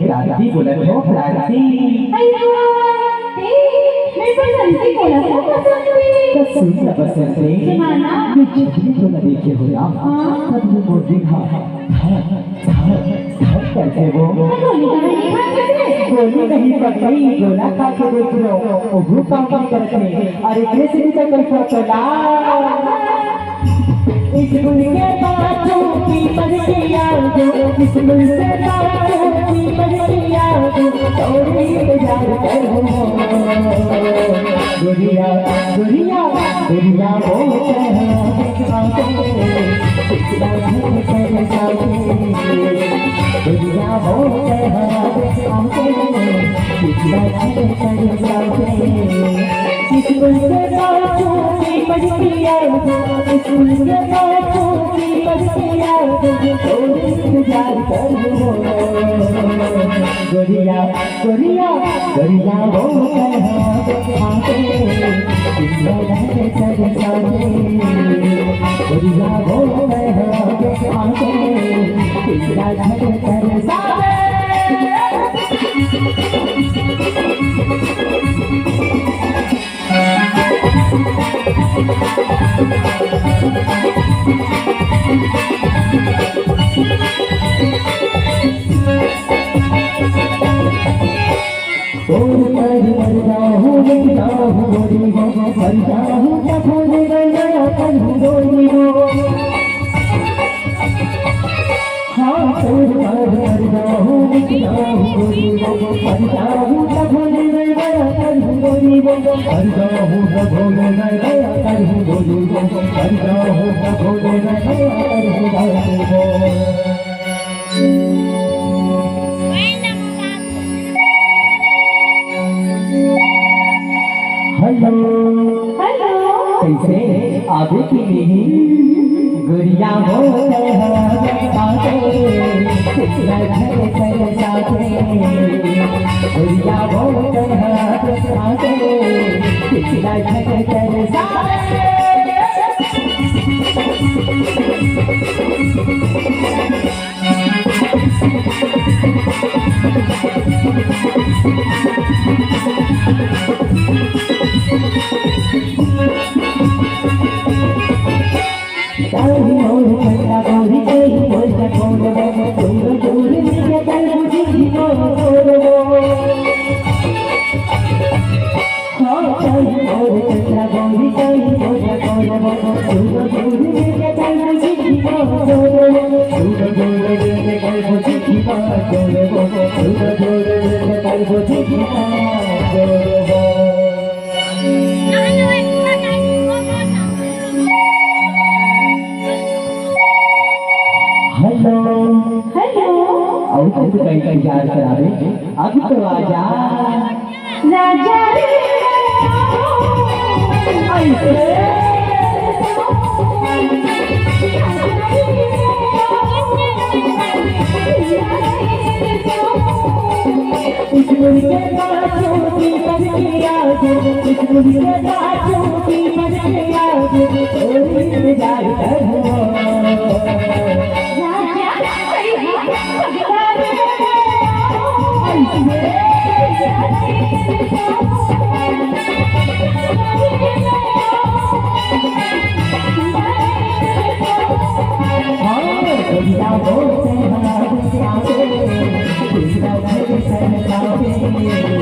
क्रांति बोलत हो क्रांति सुन बसंती ये जितनी तो न देखे हो ना तब वो बोलती हाँ करके वो गोली नहीं पकड़ी गोला खा के देख लो वो काम करते अरे कैसे भी चक्कर चला इस गुल के बातों की पलकियां जो इस गुल के बातों की पलकियां जो तोड़ी गुजार कर हो दुनिया दुनिया दुनिया वो कहते कितना है कर जाओगे दुनिया वो कहते कितना है कर जाओगे इस गुल के बातों की पलकियां इस गुल के बातों की पलकियां तोड़ी गुजार कर हो गोरिया गोरिया गोरिया वो कहते कितना है कर जाओगे गोरिया वो कहते कितना है कर जाओगे कैसे आगे की नहीं गुड़िया हो गुड़िया हो इंतजार करा दे अब तो आजा राजा Oh, हाँ